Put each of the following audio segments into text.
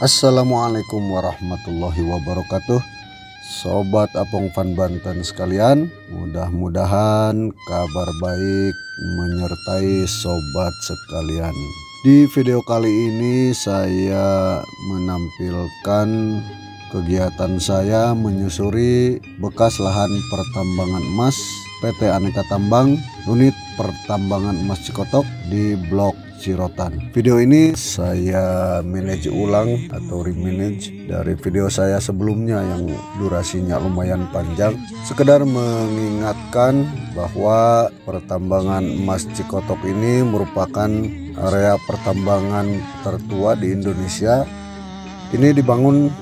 Assalamualaikum warahmatullahi wabarakatuh. Sobat Apong Fan Banten sekalian, mudah-mudahan kabar baik menyertai sobat sekalian. Di video kali ini saya menampilkan kegiatan saya menyusuri bekas lahan pertambangan emas PT Aneka Tambang unit pertambangan emas Cikotok di Blok Cirotan. Video ini saya manage ulang atau remanage dari video saya sebelumnya yang durasinya lumayan panjang, sekedar mengingatkan bahwa pertambangan emas Cikotok ini merupakan area pertambangan tertua di Indonesia. Ini dibangun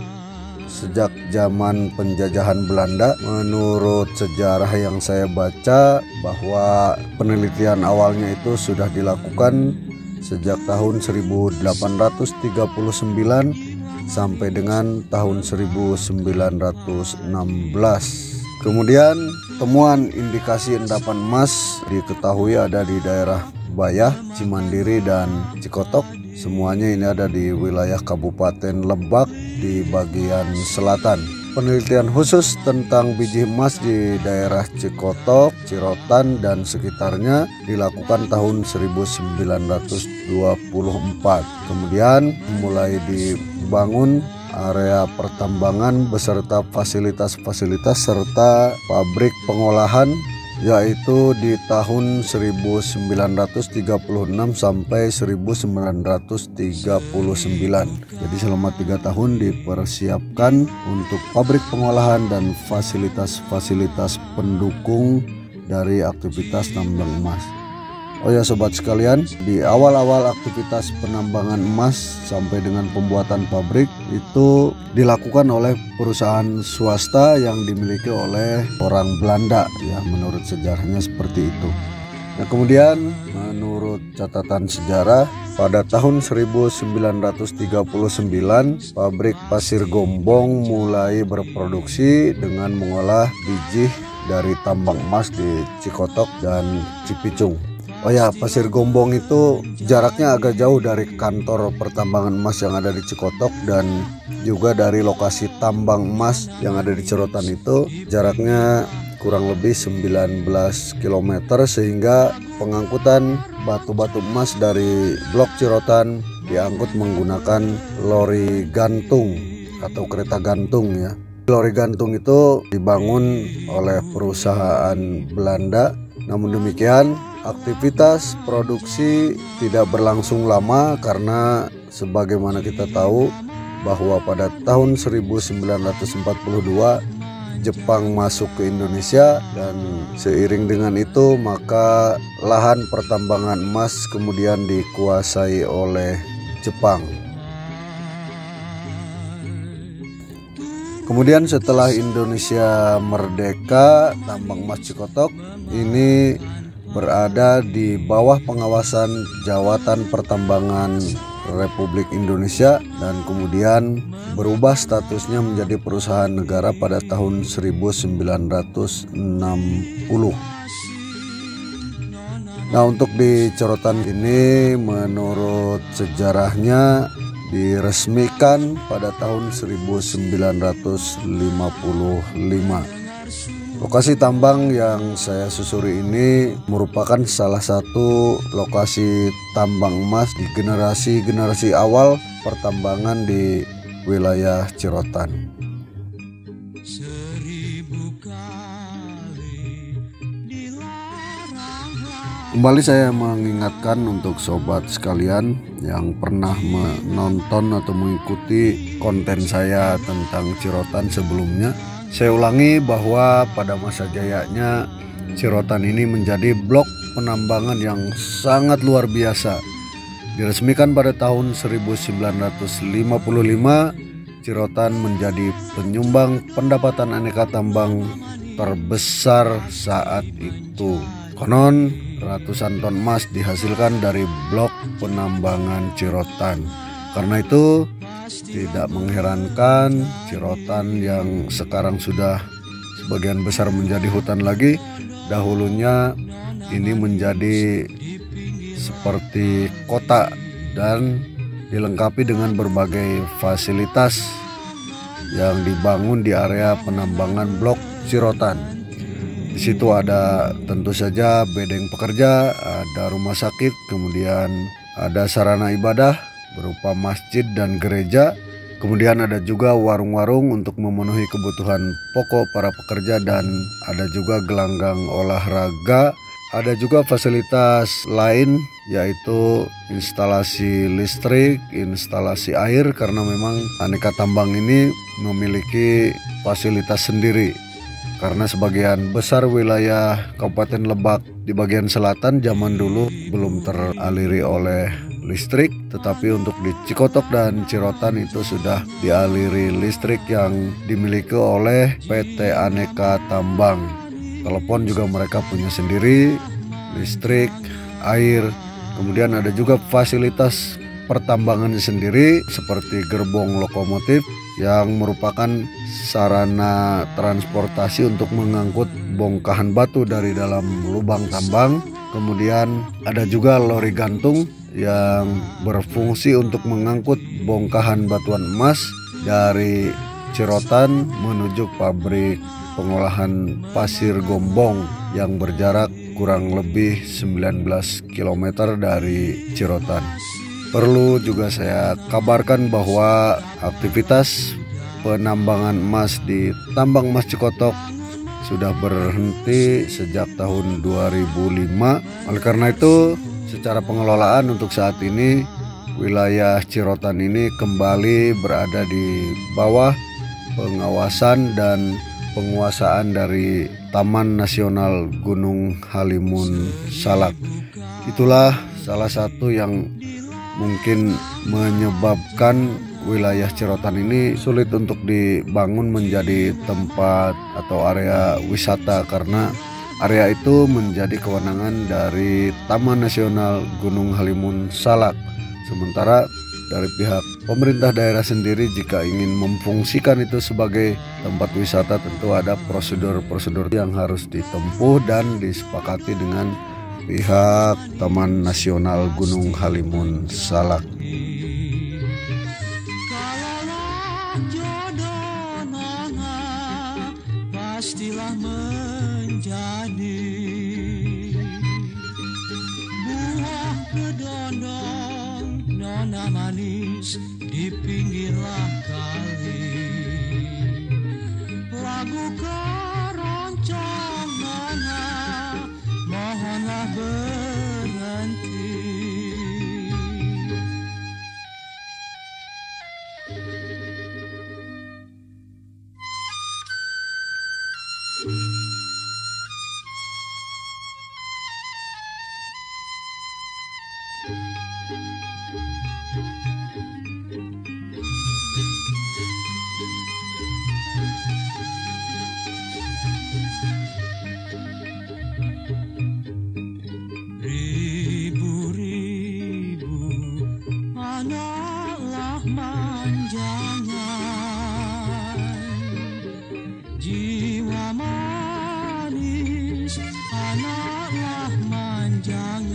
sejak zaman penjajahan Belanda. Menurut sejarah yang saya baca, bahwa penelitian awalnya itu sudah dilakukan sejak tahun 1839 sampai dengan tahun 1916. Kemudian temuan indikasi endapan emas diketahui ada di daerah Bayah, Cimandiri, dan Cikotok. Semuanya ini ada di wilayah Kabupaten Lebak di bagian selatan. Penelitian khusus tentang biji emas di daerah Cikotok, Cirotan, dan sekitarnya dilakukan tahun 1924. Kemudian mulai dibangun area pertambangan beserta fasilitas-fasilitas serta pabrik pengolahan, yaitu di tahun 1936 sampai 1939. Jadi selama 3 tahun dipersiapkan untuk pabrik pengolahan dan fasilitas-fasilitas pendukung dari aktivitas tambang emas. Oh ya sobat sekalian, di awal-awal aktivitas penambangan emas sampai dengan pembuatan pabrik itu dilakukan oleh perusahaan swasta yang dimiliki oleh orang Belanda, ya menurut sejarahnya seperti itu. Nah kemudian menurut catatan sejarah pada tahun 1939 pabrik pasir Gombong mulai berproduksi dengan mengolah biji dari tambang emas di Cikotok dan Cipicung. Oh ya, Pasir Gombong itu jaraknya agak jauh dari kantor pertambangan emas yang ada di Cikotok, dan juga dari lokasi tambang emas yang ada di Cirotan itu jaraknya kurang lebih 19 km, sehingga pengangkutan batu-batu emas dari Blok Cirotan diangkut menggunakan lori gantung atau kereta gantung ya. Lori gantung itu dibangun oleh perusahaan Belanda. Namun demikian, aktivitas produksi tidak berlangsung lama karena sebagaimana kita tahu bahwa pada tahun 1942 Jepang masuk ke Indonesia, dan seiring dengan itu maka lahan pertambangan emas kemudian dikuasai oleh Jepang. Kemudian setelah Indonesia merdeka, tambang emas Cikotok ini berada di bawah pengawasan Jawatan Pertambangan Republik Indonesia, dan kemudian berubah statusnya menjadi perusahaan negara pada tahun 1960. Nah untuk di Cirotan ini menurut sejarahnya diresmikan pada tahun 1955. Lokasi tambang yang saya susuri ini merupakan salah satu lokasi tambang emas di generasi awal pertambangan di wilayah Cirotan. Kembali saya mengingatkan untuk sobat sekalian yang pernah menonton atau mengikuti konten saya tentang Cirotan sebelumnya. Saya ulangi bahwa pada masa jayanya Cirotan ini menjadi blok penambangan yang sangat luar biasa. Diresmikan pada tahun 1955, Cirotan menjadi penyumbang pendapatan aneka tambang terbesar saat itu. Konon ratusan ton emas dihasilkan dari blok penambangan Cirotan. Karena itu tidak mengherankan Cirotan yang sekarang sudah sebagian besar menjadi hutan lagi, dahulunya ini menjadi seperti kota dan dilengkapi dengan berbagai fasilitas yang dibangun di area penambangan blok Cirotan. Di situ ada tentu saja bedeng pekerja, ada rumah sakit, kemudian ada sarana ibadah berupa masjid dan gereja. Kemudian ada juga warung-warung untuk memenuhi kebutuhan pokok para pekerja, dan ada juga gelanggang olahraga. Ada juga fasilitas lain yaitu instalasi listrik, instalasi air, karena memang aneka tambang ini memiliki fasilitas sendiri. Karena sebagian besar wilayah Kabupaten Lebak di bagian selatan zaman dulu belum teraliri oleh listrik, tetapi untuk di Cikotok dan Cirotan itu sudah dialiri listrik yang dimiliki oleh PT Aneka Tambang. Telepon juga mereka punya sendiri, listrik, air, kemudian ada juga fasilitas pertambangan sendiri seperti gerbong lokomotif yang merupakan sarana transportasi untuk mengangkut bongkahan batu dari dalam lubang tambang. Kemudian ada juga lori gantung yang berfungsi untuk mengangkut bongkahan batuan emas dari Cirotan menuju pabrik pengolahan pasir Gombong yang berjarak kurang lebih 19 km dari Cirotan. Perlu juga saya kabarkan bahwa aktivitas penambangan emas di Tambang Emas Cikotok sudah berhenti sejak tahun 2005. Oleh karena itu, secara pengelolaan untuk saat ini wilayah Cirotan ini kembali berada di bawah pengawasan dan penguasaan dari Taman Nasional Gunung Halimun Salak. Itulah salah satu yang mungkin menyebabkan wilayah Cirotan ini sulit untuk dibangun menjadi tempat atau area wisata, karena area itu menjadi kewenangan dari Taman Nasional Gunung Halimun Salak. Sementara dari pihak pemerintah daerah sendiri jika ingin memfungsikan itu sebagai tempat wisata, tentu ada prosedur-prosedur yang harus ditempuh dan disepakati dengan pihak Taman Nasional Gunung Halimun Salak. Pastilah menjadi buah kedondong nona manis di pinggirlah kali. Lagu keroncong nona mohonlah berhenti. Ribu-ribu anaklah manjangan, jiwa manis anaklah manjangan.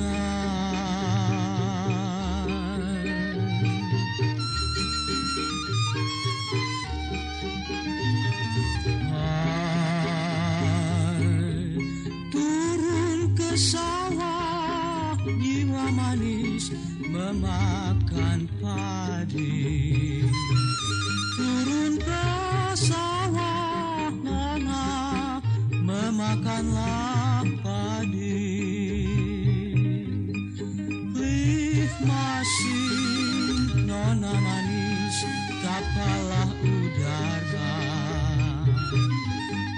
Turun ke sawah, jiwa manis memakan padi. Turun ke sawah, nona memakanlah padi. Lift mesin, nona manis, kapalah udara.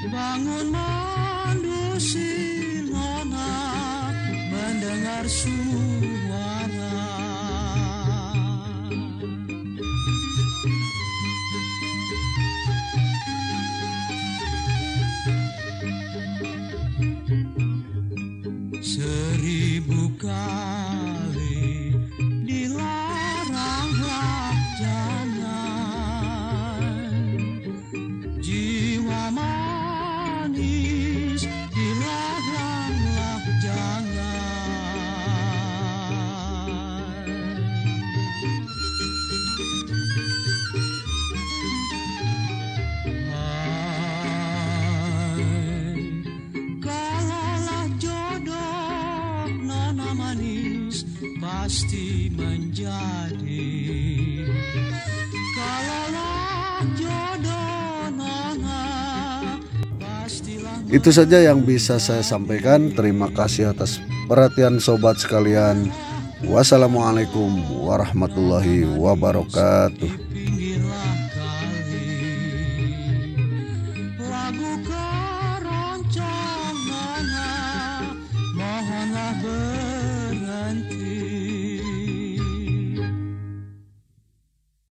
Bangun mendusi, nona mendengar suara. Seribu kali dilaranglah jangan, jiwa manis dilaranglah jangan. manis pasti menjadi. Kalaulah jodoh nona, pastilah. Itu saja yang bisa saya sampaikan. Terima kasih atas perhatian sobat sekalian. Wassalamualaikum warahmatullahi wabarakatuh. Pinggirlah kali lagu